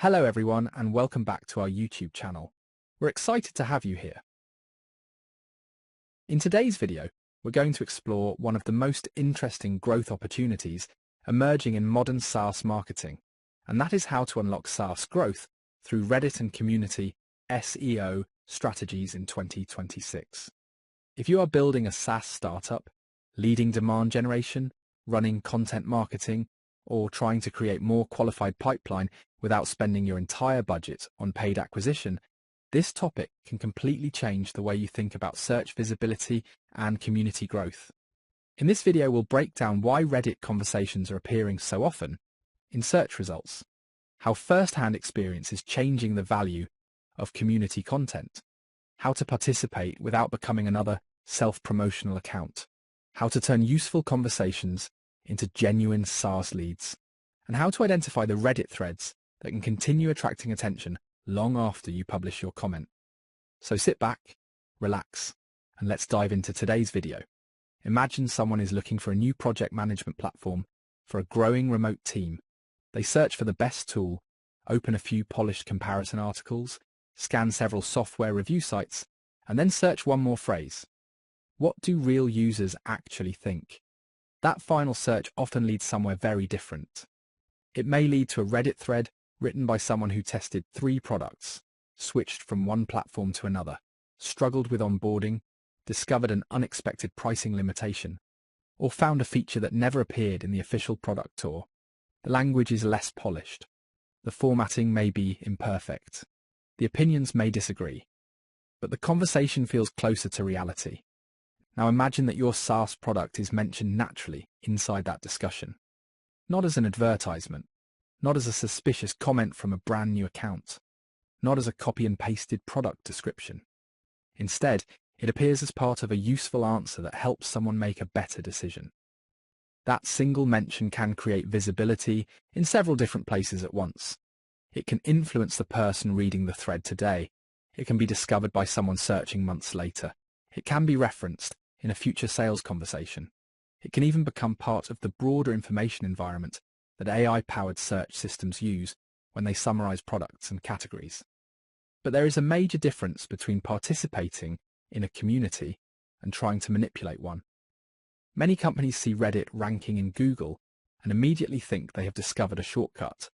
Hello everyone and welcome back to our YouTube channel. We're excited to have you here. In today's video, we're going to explore one of the most interesting growth opportunities emerging in modern SaaS marketing, and that is how to unlock SaaS growth through Reddit and community SEO strategies in 2026. If you are building a SaaS startup, leading demand generation, running content marketing, or trying to create more qualified pipeline without spending your entire budget on paid acquisition, this topic can completely change the way you think about search visibility and community growth. In this video, we'll break down why Reddit conversations are appearing so often in search results, how first-hand experience is changing the value of community content, how to participate without becoming another self-promotional account, how to turn useful conversations into genuine SaaS leads, and how to identify the Reddit threads that can continue attracting attention long after you publish your comment. So sit back, relax, and let's dive into today's video. Imagine someone is looking for a new project management platform for a growing remote team. They search for the best tool, open a few polished comparison articles, scan several software review sites, and then search one more phrase. What do real users actually think? That final search often leads somewhere very different. It may lead to a Reddit thread written by someone who tested 3 products, switched from one platform to another, struggled with onboarding, discovered an unexpected pricing limitation, or found a feature that never appeared in the official product tour. The language is less polished. The formatting may be imperfect. The opinions may disagree. But the conversation feels closer to reality. Now imagine that your SaaS product is mentioned naturally inside that discussion. Not as an advertisement, not as a suspicious comment from a brand new account, not as a copy and pasted product description. Instead, it appears as part of a useful answer that helps someone make a better decision. That single mention can create visibility in several different places at once. It can influence the person reading the thread today. It can be discovered by someone searching months later. It can be referenced in a future sales conversation. It can even become part of the broader information environment that AI-powered search systems use when they summarize products and categories. But there is a major difference between participating in a community and trying to manipulate one. Many companies see Reddit ranking in Google and immediately think they have discovered a shortcut.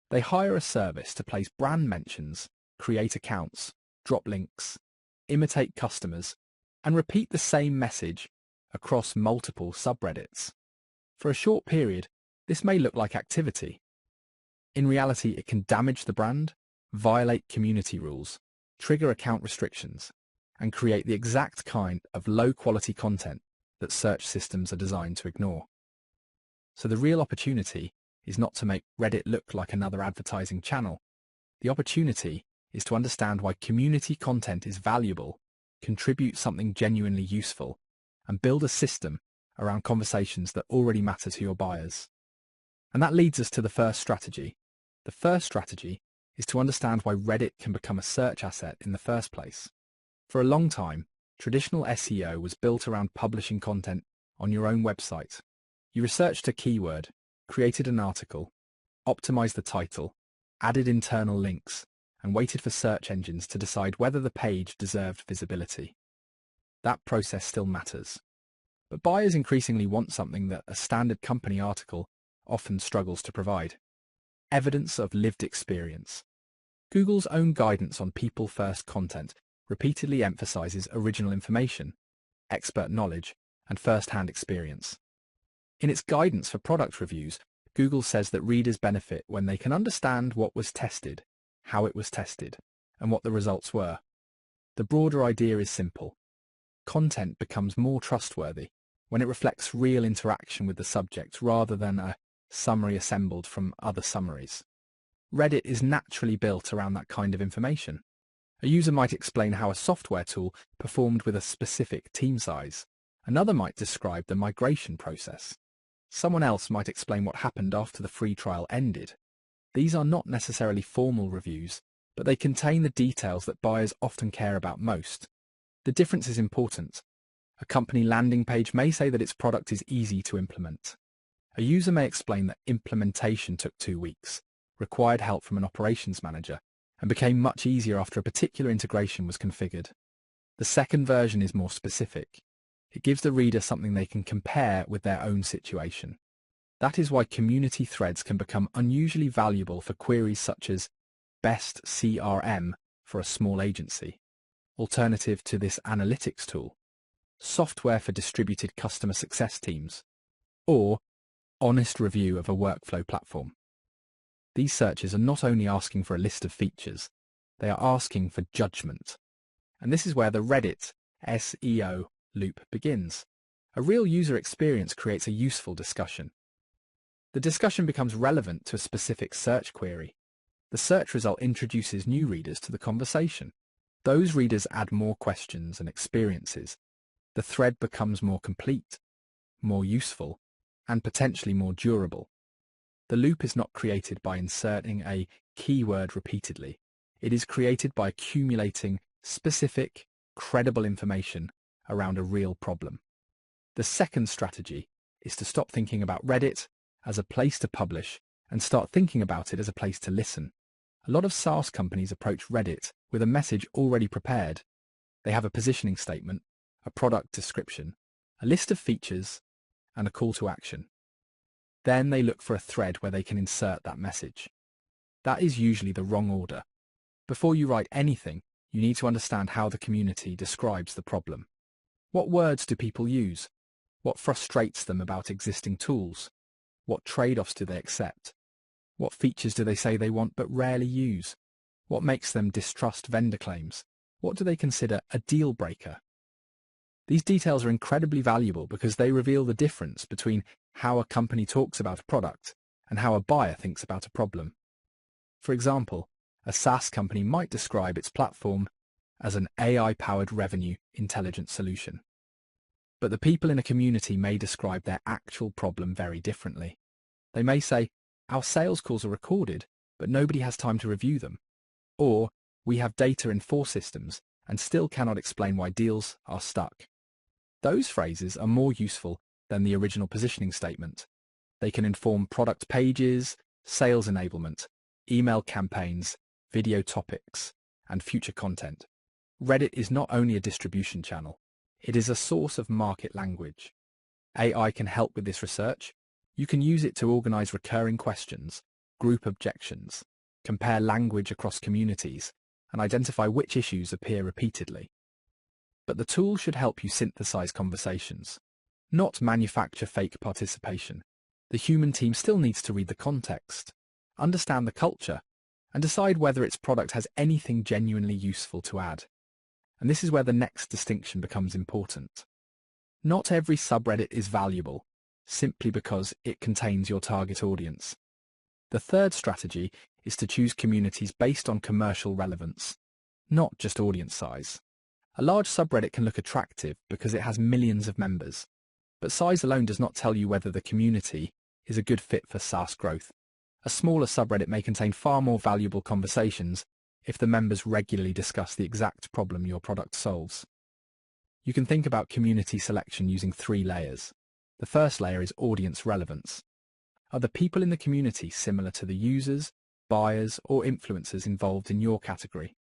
They hire a service to place brand mentions, create accounts, drop links, imitate customers, and repeat the same message across multiple subreddits. For a short period, this may look like activity. In reality, it can damage the brand, violate community rules, trigger account restrictions, and create the exact kind of low-quality content that search systems are designed to ignore. So the real opportunity is not to make Reddit look like another advertising channel. The opportunity is to understand why community content is valuable, contribute something genuinely useful, and build a system around conversations that already matter to your buyers. And that leads us to the first strategy. The first strategy is to understand why Reddit can become a search asset in the first place. For a long time, traditional SEO was built around publishing content on your own website. You researched a keyword, created an article, optimized the title, added internal links, and waited for search engines to decide whether the page deserved visibility. That process still matters. But buyers increasingly want something that a standard company article often struggles to provide: evidence of lived experience. Google's own guidance on people-first content repeatedly emphasizes original information, expert knowledge, and first-hand experience. In its guidance for product reviews, Google says that readers benefit when they can understand what was tested, how it was tested, and what the results were. The broader idea is simple. Content becomes more trustworthy when it reflects real interaction with the subject rather than a summary assembled from other summaries. Reddit is naturally built around that kind of information. A user might explain how a software tool performed with a specific team size. Another might describe the migration process. Someone else might explain what happened after the free trial ended. These are not necessarily formal reviews, but they contain the details that buyers often care about most. The difference is important. A company landing page may say that its product is easy to implement. A user may explain that implementation took 2 weeks, required help from an operations manager, and became much easier after a particular integration was configured. The second version is more specific. It gives the reader something they can compare with their own situation. That is why community threads can become unusually valuable for queries such as best CRM for a small agency, alternative to this analytics tool, software for distributed customer success teams, or honest review of a workflow platform. These searches are not only asking for a list of features, they are asking for judgment. And this is where the Reddit SEO loop begins. A real user experience creates a useful discussion. The discussion becomes relevant to a specific search query. The search result introduces new readers to the conversation. Those readers add more questions and experiences. The thread becomes more complete, more useful, and potentially more durable. The loop is not created by inserting a keyword repeatedly. It is created by accumulating specific, credible information around a real problem. The second strategy is to stop thinking about Reddit as a place to publish and start thinking about it as a place to listen. A lot of SaaS companies approach Reddit with a message already prepared. They have a positioning statement, a product description, a list of features, and a call to action. Then they look for a thread where they can insert that message. That is usually the wrong order. Before you write anything, you need to understand how the community describes the problem. What words do people use? What frustrates them about existing tools? What trade-offs do they accept? What features do they say they want but rarely use? What makes them distrust vendor claims? What do they consider a deal breaker? These details are incredibly valuable because they reveal the difference between how a company talks about a product and how a buyer thinks about a problem. For example, a SaaS company might describe its platform as an AI-powered revenue intelligence solution. But the people in a community may describe their actual problem very differently. They may say, our sales calls are recorded, but nobody has time to review them. Or, we have data in 4 systems and still cannot explain why deals are stuck. Those phrases are more useful than the original positioning statement. They can inform product pages, sales enablement, email campaigns, video topics, and future content. Reddit is not only a distribution channel, it is a source of market language. AI can help with this research. You can use it to organize recurring questions, group objections, compare language across communities, and identify which issues appear repeatedly. But the tool should help you synthesize conversations, not manufacture fake participation. The human team still needs to read the context, understand the culture, and decide whether its product has anything genuinely useful to add. And this is where the next distinction becomes important. Not every subreddit is valuable, simply because it contains your target audience. The third strategy is to choose communities based on commercial relevance, not just audience size. A large subreddit can look attractive because it has millions of members, but size alone does not tell you whether the community is a good fit for SaaS growth. A smaller subreddit may contain far more valuable conversations if the members regularly discuss the exact problem your product solves. You can think about community selection using 3 layers. The first layer is audience relevance. Are the people in the community similar to the users, buyers, or influencers involved in your category?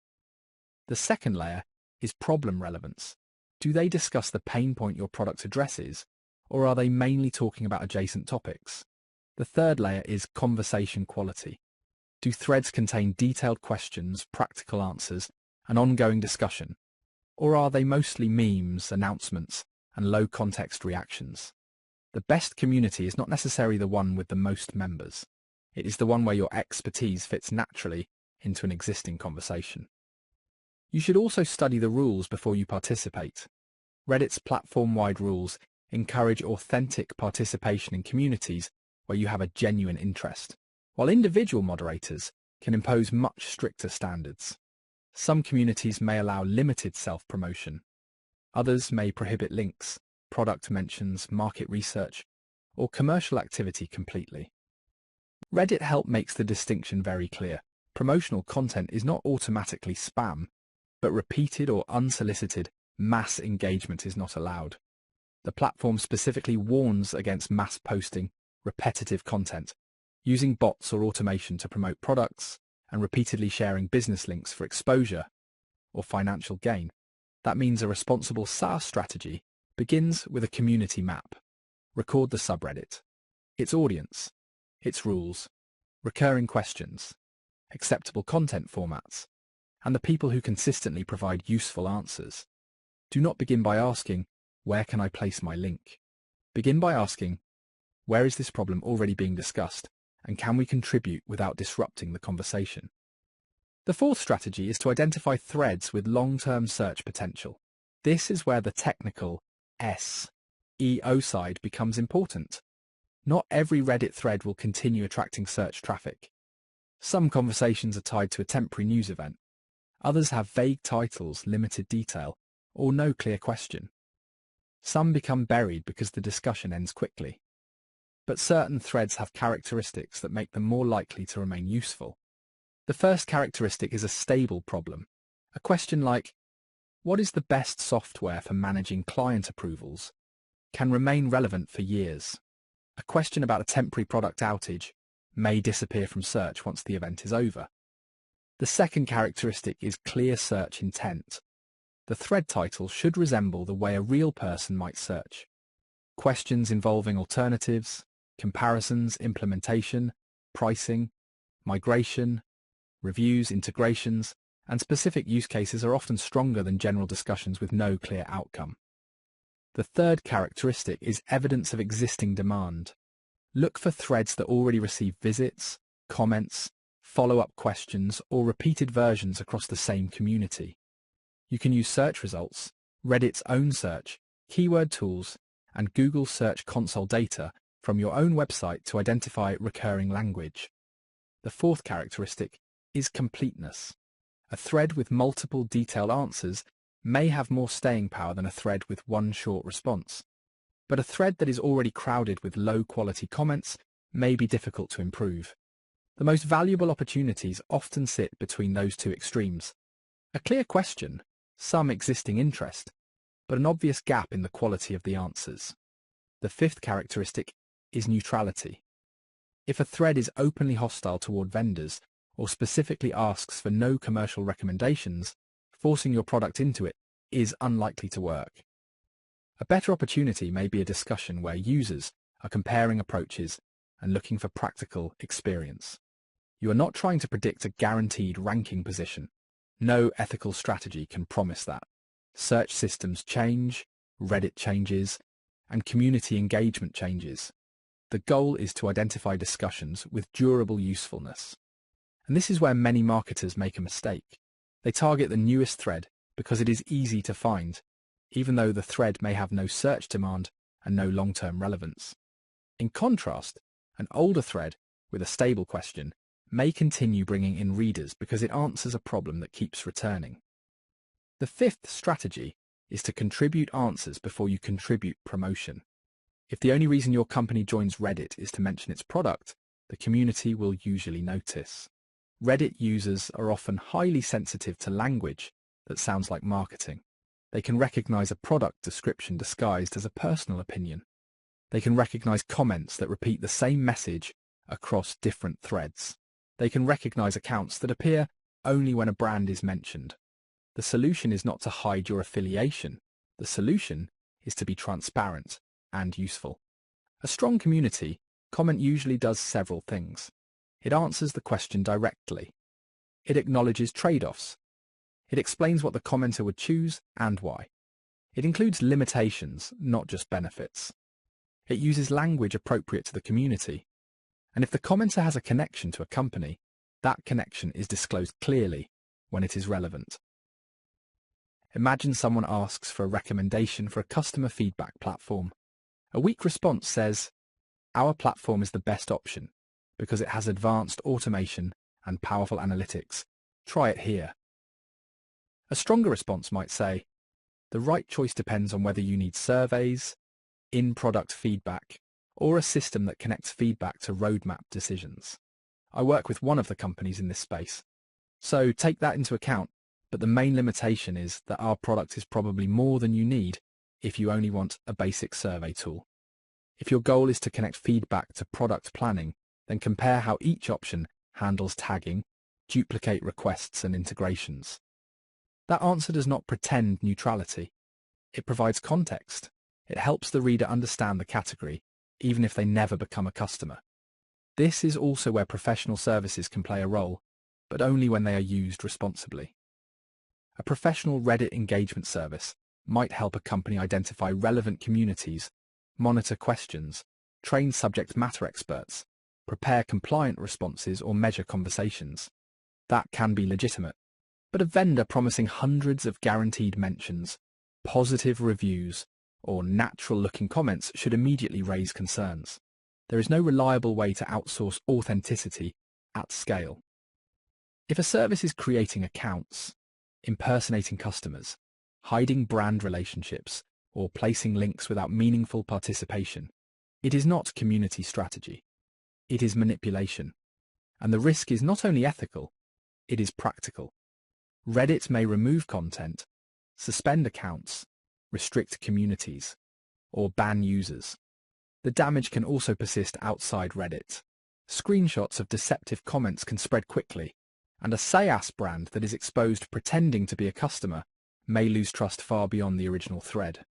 The second layer is problem relevance. Do they discuss the pain point your product addresses, or are they mainly talking about adjacent topics? The third layer is conversation quality. Do threads contain detailed questions, practical answers, and ongoing discussion, or are they mostly memes, announcements, and low-context reactions? The best community is not necessarily the one with the most members. It is the one where your expertise fits naturally into an existing conversation. You should also study the rules before you participate. Reddit's platform-wide rules encourage authentic participation in communities where you have a genuine interest, while individual moderators can impose much stricter standards. Some communities may allow limited self-promotion. Others may prohibit links, product mentions, market research, or commercial activity completely. Reddit help makes the distinction very clear. Promotional content is not automatically spam, but repeated or unsolicited mass engagement is not allowed. The platform specifically warns against mass posting repetitive content. using bots or automation to promote products, and repeatedly sharing business links for exposure or financial gain. That means a responsible SaaS strategy begins with a community map. Record the subreddit, its audience, its rules, recurring questions, acceptable content formats, and the people who consistently provide useful answers. Do not begin by asking, "Where can I place my link?" Begin by asking, "Where is this problem already being discussed, and can we contribute without disrupting the conversation?" The fourth strategy is to identify threads with long-term search potential. This is where the technical SEO side becomes important. Not every Reddit thread will continue attracting search traffic. Some conversations are tied to a temporary news event. Others have vague titles, limited detail, or no clear question. Some become buried because the discussion ends quickly. But certain threads have characteristics that make them more likely to remain useful. The first characteristic is a stable problem. A question like, "What is the best software for managing client approvals?" can remain relevant for years. A question about a temporary product outage may disappear from search once the event is over. The second characteristic is clear search intent. The thread title should resemble the way a real person might search. Questions involving alternatives, comparisons, implementation, pricing, migration, reviews, integrations, and specific use cases are often stronger than general discussions with no clear outcome. The third characteristic is evidence of existing demand. Look for threads that already receive visits, comments, follow-up questions, or repeated versions across the same community. You can use search results, Reddit's own search, keyword tools, and Google Search Console data from your own website to identify recurring language. The fourth characteristic is completeness. A thread with multiple detailed answers may have more staying power than a thread with one short response. But a thread that is already crowded with low-quality comments may be difficult to improve. The most valuable opportunities often sit between those two extremes. A clear question, some existing interest, but an obvious gap in the quality of the answers. The fifth characteristic is neutrality. If a thread is openly hostile toward vendors or specifically asks for no commercial recommendations, forcing your product into it is unlikely to work. A better opportunity may be a discussion where users are comparing approaches and looking for practical experience. You are not trying to predict a guaranteed ranking position. No ethical strategy can promise that. Search systems change, Reddit changes, and community engagement changes. The goal is to identify discussions with durable usefulness. And this is where many marketers make a mistake. They target the newest thread because it is easy to find, even though the thread may have no search demand and no long-term relevance. In contrast, an older thread with a stable question may continue bringing in readers because it answers a problem that keeps returning. The fifth strategy is to contribute answers before you contribute promotion. If the only reason your company joins Reddit is to mention its product, the community will usually notice. Reddit users are often highly sensitive to language that sounds like marketing. They can recognize a product description disguised as a personal opinion. They can recognize comments that repeat the same message across different threads. They can recognize accounts that appear only when a brand is mentioned. The solution is not to hide your affiliation. The solution is to be transparent and useful. A strong community comment usually does several things. It answers the question directly. It acknowledges trade-offs. It explains what the commenter would choose and why. It includes limitations, not just benefits. It uses language appropriate to the community. And if the commenter has a connection to a company, that connection is disclosed clearly when it is relevant. Imagine someone asks for a recommendation for a customer feedback platform. A weak response says, "Our platform is the best option because it has advanced automation and powerful analytics. Try it here." A stronger response might say, "The right choice depends on whether you need surveys, in-product feedback, or a system that connects feedback to roadmap decisions. I work with one of the companies in this space. So take that into account, but the main limitation is that our product is probably more than you need if you only want a basic survey tool. If your goal is to connect feedback to product planning, Then compare how each option handles tagging, duplicate requests and integrations. That answer does not pretend neutrality. It provides context. It helps the reader understand the category, even if they never become a customer. This is also where professional services can play a role, but only when they are used responsibly. A professional Reddit engagement service might help a company identify relevant communities, monitor questions, train subject matter experts, prepare compliant responses, or measure conversations. That can be legitimate. But a vendor promising hundreds of guaranteed mentions, positive reviews, or natural-looking comments should immediately raise concerns. There is no reliable way to outsource authenticity at scale. If a service is creating accounts, impersonating customers, hiding brand relationships, or placing links without meaningful participation, it is not community strategy. It is manipulation. And the risk is not only ethical, it is practical. Reddit may remove content, suspend accounts, restrict communities, or ban users. The damage can also persist outside Reddit. Screenshots of deceptive comments can spread quickly, and a SaaS brand that is exposed pretending to be a customer may lose trust far beyond the original thread.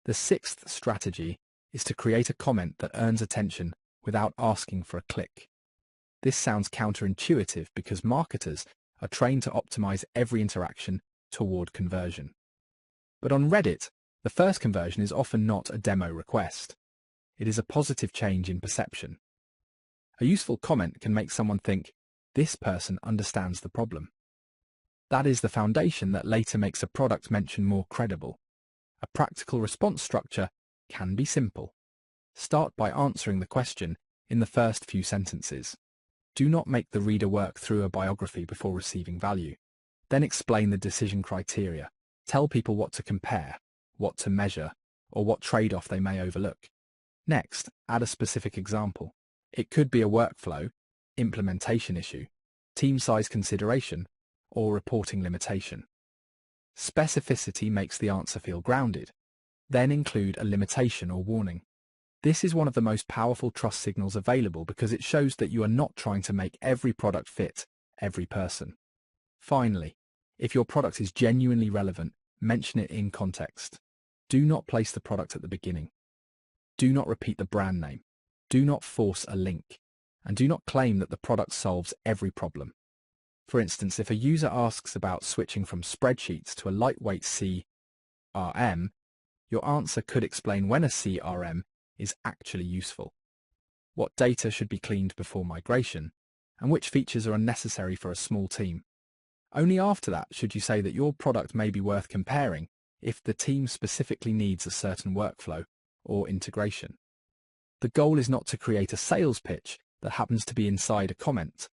The sixth strategy is to create a comment that earns attention without asking for a click. This sounds counterintuitive because marketers are trained to optimize every interaction toward conversion. But on Reddit, the first conversion is often not a demo request. It is a positive change in perception. A useful comment can make someone think, this person understands the problem. That is the foundation that later makes a product mention more credible. A practical response structure can be simple. Start by answering the question in the first few sentences. Do not make the reader work through a biography before receiving value. Then explain the decision criteria. Tell people what to compare, what to measure, or what trade-off they may overlook. Next, add a specific example. It could be a workflow, implementation issue, team size consideration, or reporting limitation. Specificity makes the answer feel grounded. Then include a limitation or warning. This is one of the most powerful trust signals available because it shows that you are not trying to make every product fit every person. Finally, if your product is genuinely relevant, mention it in context. Do not place the product at the beginning. Do not repeat the brand name. Do not force a link. And do not claim that the product solves every problem. For instance, if a user asks about switching from spreadsheets to a lightweight CRM, your answer could explain when a CRM is actually useful, what data should be cleaned before migration, and which features are unnecessary for a small team. Only after that should you say that your product may be worth comparing if the team specifically needs a certain workflow or integration. The goal is not to create a sales pitch that happens to be inside a comment.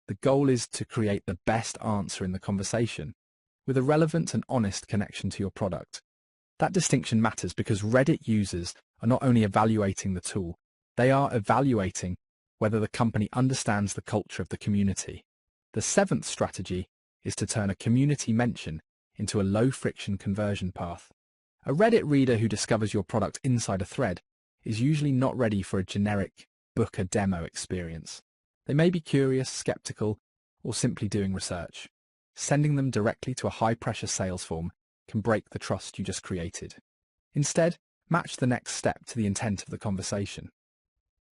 The goal is to create the best answer in the conversation, with a relevant and honest connection to your product. That distinction matters because Reddit users are not only evaluating the tool, they are evaluating whether the company understands the culture of the community. The seventh strategy is to turn a community mention into a low-friction conversion path. A Reddit reader who discovers your product inside a thread is usually not ready for a generic book a demo experience. They may be curious, skeptical, or simply doing research. Sending them directly to a high-pressure sales form can break the trust you just created. Instead, match the next step to the intent of the conversation.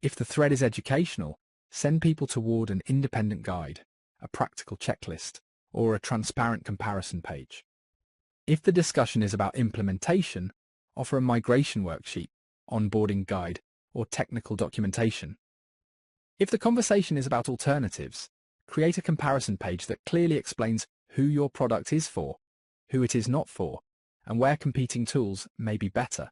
If the thread is educational, send people toward an independent guide, a practical checklist, or a transparent comparison page. If the discussion is about implementation, offer a migration worksheet, onboarding guide, or technical documentation. If the conversation is about alternatives, create a comparison page that clearly explains who your product is for, who it is not for, and where competing tools may be better.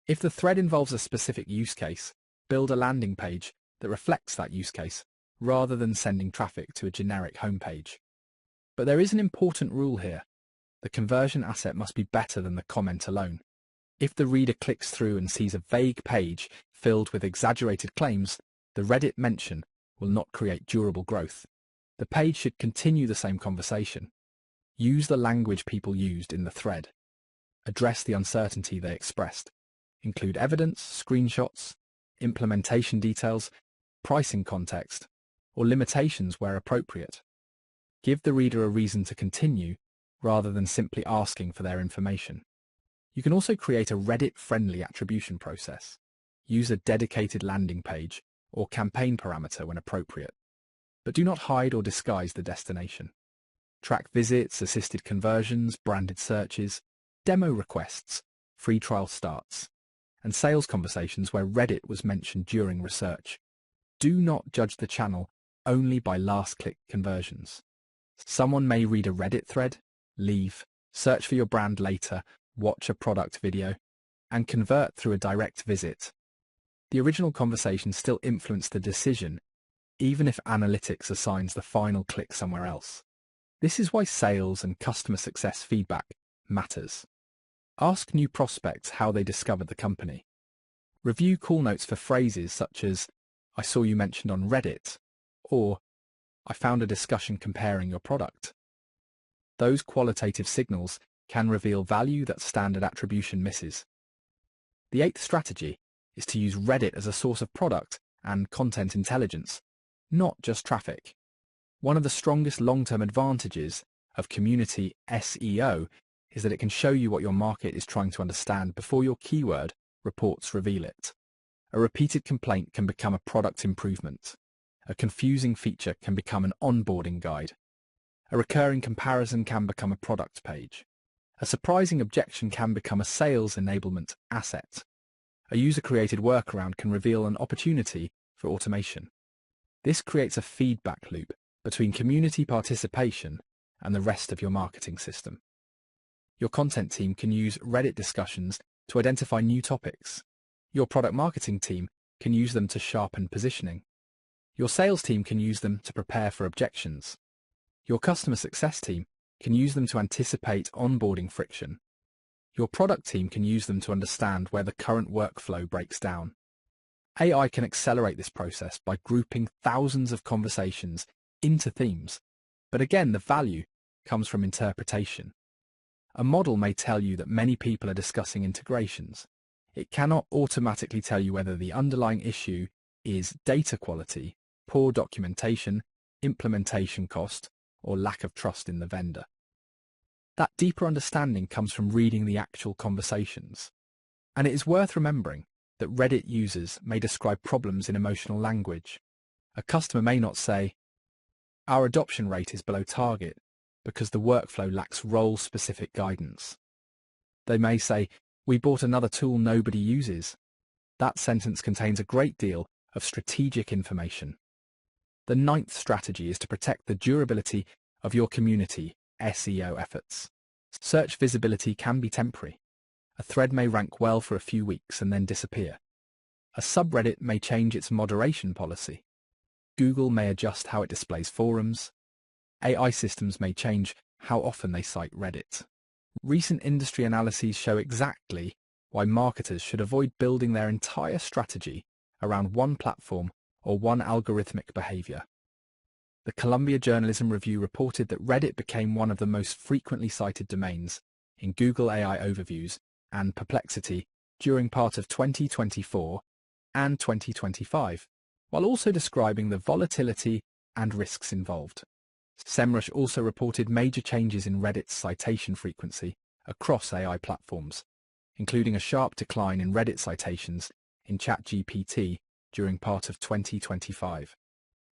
If the thread involves a specific use case, build a landing page that reflects that use case, rather than sending traffic to a generic homepage. But there is an important rule here. The conversion asset must be better than the comment alone. If the reader clicks through and sees a vague page filled with exaggerated claims, the Reddit mention will not create durable growth. The page should continue the same conversation. Use the language people used in the thread. Address the uncertainty they expressed. Include evidence, screenshots, implementation details, pricing context, or limitations where appropriate. Give the reader a reason to continue rather than simply asking for their information. You can also create a Reddit-friendly attribution process. Use a dedicated landing page or campaign parameter when appropriate. But do not hide or disguise the destination. Track visits, assisted conversions, branded searches, demo requests, free trial starts, and sales conversations where Reddit was mentioned during research. Do not judge the channel only by last-click conversions. Someone may read a Reddit thread, leave, search for your brand later, watch a product video, and convert through a direct visit. The original conversation still influenced the decision, even if analytics assigns the final click somewhere else. This is why sales and customer success feedback matters. Ask new prospects how they discovered the company. Review call notes for phrases such as, "I saw you mentioned on Reddit," or "I found a discussion comparing your product." Those qualitative signals can reveal value that standard attribution misses. The eighth strategy is to use Reddit as a source of product and content intelligence, not just traffic. One of the strongest long-term advantages of community SEO is that it can show you what your market is trying to understand before your keyword reports reveal it. A repeated complaint can become a product improvement. A confusing feature can become an onboarding guide. A recurring comparison can become a product page. A surprising objection can become a sales enablement asset. A user-created workaround can reveal an opportunity for automation. This creates a feedback loop between community participation and the rest of your marketing system. Your content team can use Reddit discussions to identify new topics. Your product marketing team can use them to sharpen positioning. Your sales team can use them to prepare for objections. Your customer success team can use them to anticipate onboarding friction. Your product team can use them to understand where the current workflow breaks down. AI can accelerate this process by grouping thousands of conversations into themes, but again, the value comes from interpretation. A model may tell you that many people are discussing integrations. It cannot automatically tell you whether the underlying issue is data quality, poor documentation, implementation cost, or lack of trust in the vendor. That deeper understanding comes from reading the actual conversations. And it is worth remembering that Reddit users may describe problems in emotional language. A customer may not say, "Our adoption rate is below target because the workflow lacks role-specific guidance." They may say, "We bought another tool nobody uses." That sentence contains a great deal of strategic information. The ninth strategy is to protect the durability of your community SEO efforts. Search visibility can be temporary. A thread may rank well for a few weeks and then disappear. A subreddit may change its moderation policy. Google may adjust how it displays forums. AI systems may change how often they cite Reddit. Recent industry analyses show exactly why marketers should avoid building their entire strategy around one platform or one algorithmic behavior. The Columbia Journalism Review reported that Reddit became one of the most frequently cited domains in Google AI overviews and Perplexity during part of 2024 and 2025, while also describing the volatility and risks involved. SEMrush also reported major changes in Reddit's citation frequency across AI platforms, including a sharp decline in Reddit citations in ChatGPT during part of 2025.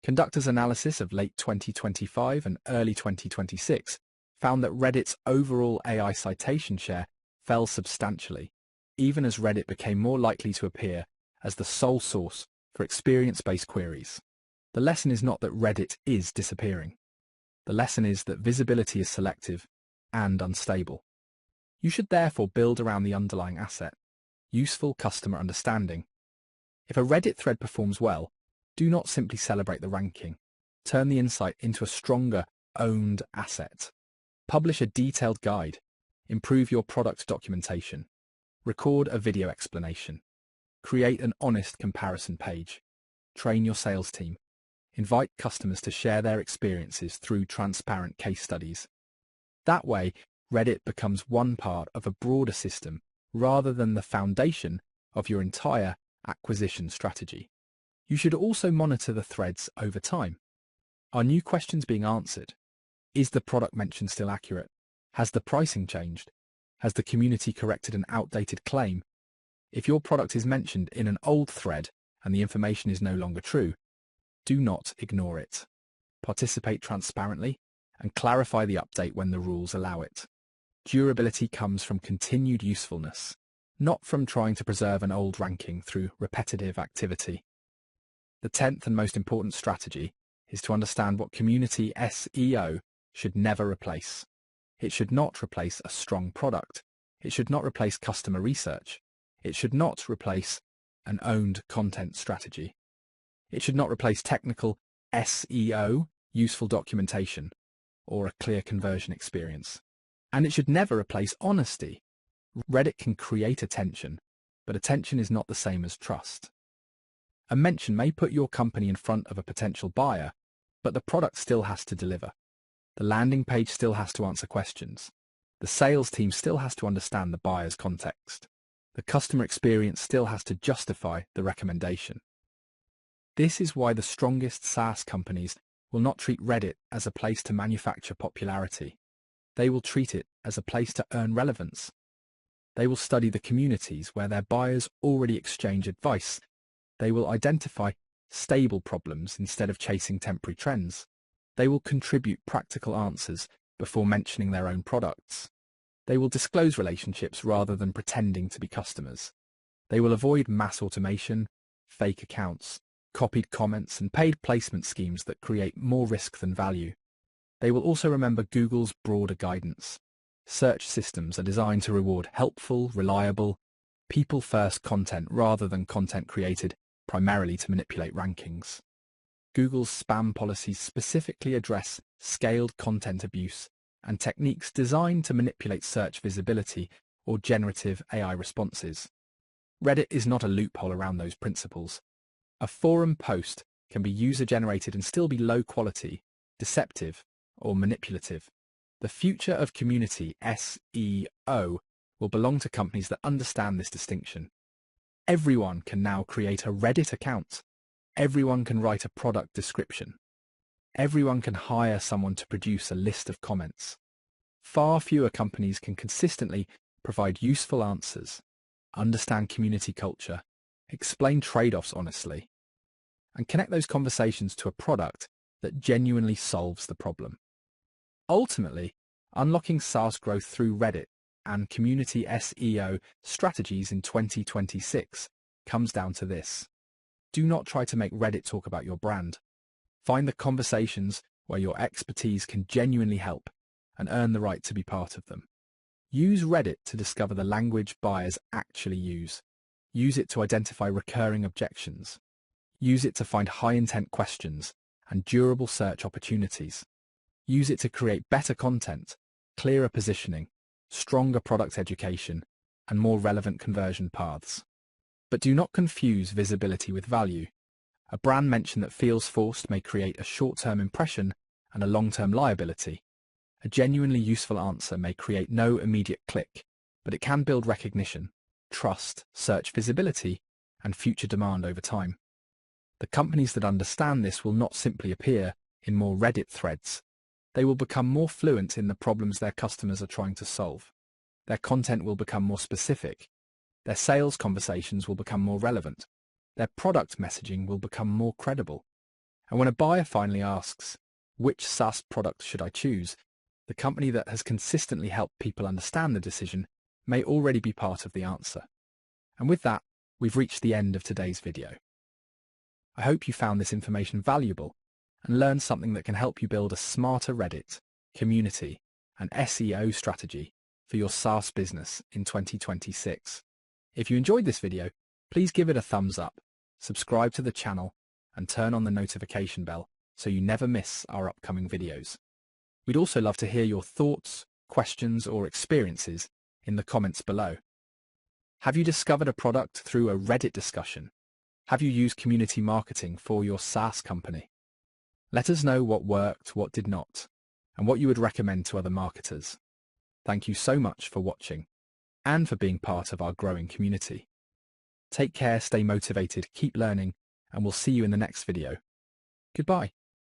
Conductor's analysis of late 2025 and early 2026 found that Reddit's overall AI citation share fell substantially, even as Reddit became more likely to appear as the sole source for experience-based queries. The lesson is not that Reddit is disappearing. The lesson is that visibility is selective and unstable. You should therefore build around the underlying asset, useful customer understanding. If a Reddit thread performs well, do not simply celebrate the ranking. Turn the insight into a stronger, owned asset. Publish a detailed guide. Improve your product documentation. Record a video explanation. Create an honest comparison page. Train your sales team. Invite customers to share their experiences through transparent case studies. That way, Reddit becomes one part of a broader system rather than the foundation of your entire acquisition strategy. You should also monitor the threads over time. Are new questions being answered? Is the product mentioned still accurate? Has the pricing changed? Has the community corrected an outdated claim? If your product is mentioned in an old thread and the information is no longer true, do not ignore it. Participate transparently and clarify the update when the rules allow it. Durability comes from continued usefulness, not from trying to preserve an old ranking through repetitive activity. The 10th and most important strategy is to understand what community SEO should never replace. It should not replace a strong product. It should not replace customer research. It should not replace an owned content strategy. It should not replace technical SEO, useful documentation, or a clear conversion experience. And it should never replace honesty. Reddit can create attention, but attention is not the same as trust. A mention may put your company in front of a potential buyer, but the product still has to deliver. The landing page still has to answer questions. The sales team still has to understand the buyer's context. The customer experience still has to justify the recommendation. This is why the strongest SaaS companies will not treat Reddit as a place to manufacture popularity. They will treat it as a place to earn relevance. They will study the communities where their buyers already exchange advice. They will identify stable problems instead of chasing temporary trends. They will contribute practical answers before mentioning their own products. They will disclose relationships rather than pretending to be customers. They will avoid mass automation, fake accounts, copied comments, and paid placement schemes that create more risk than value. They will also remember Google's broader guidance. Search systems are designed to reward helpful, reliable, people-first content rather than content created primarily to manipulate rankings. Google's spam policies specifically address scaled content abuse and techniques designed to manipulate search visibility or generative AI responses. Reddit is not a loophole around those principles. A forum post can be user-generated and still be low quality, deceptive, or manipulative. The future of community SEO will belong to companies that understand this distinction. Everyone can now create a Reddit account. Everyone can write a product description. Everyone can hire someone to produce a list of comments. Far fewer companies can consistently provide useful answers, understand community culture, explain trade-offs honestly, and connect those conversations to a product that genuinely solves the problem. Ultimately, unlocking SaaS growth through Reddit and community SEO strategies in 2026 comes down to this. Do not try to make Reddit talk about your brand. Find the conversations where your expertise can genuinely help and earn the right to be part of them. Use Reddit to discover the language buyers actually use. Use it to identify recurring objections. Use it to find high-intent questions and durable search opportunities. Use it to create better content, clearer positioning, stronger product education, and more relevant conversion paths. But do not confuse visibility with value. A brand mention that feels forced may create a short-term impression and a long-term liability. A genuinely useful answer may create no immediate click, but it can build recognition, trust, search visibility, and future demand over time. The companies that understand this will not simply appear in more Reddit threads. They will become more fluent in the problems their customers are trying to solve. Their content will become more specific. Their sales conversations will become more relevant. Their product messaging will become more credible. And when a buyer finally asks, which SaaS product should I choose, the company that has consistently helped people understand the decision may already be part of the answer. And with that, we've reached the end of today's video. I hope you found this information valuable and learned something that can help you build a smarter Reddit, community, and SEO strategy for your SaaS business in 2026. If you enjoyed this video, please give it a thumbs up, subscribe to the channel, and turn on the notification bell so you never miss our upcoming videos. We'd also love to hear your thoughts, questions, or experiences in the comments below. Have you discovered a product through a Reddit discussion? Have you used community marketing for your SaaS company? Let us know what worked, what did not, and what you would recommend to other marketers. Thank you so much for watching and for being part of our growing community. Take care, stay motivated, keep learning, and we'll see you in the next video. Goodbye.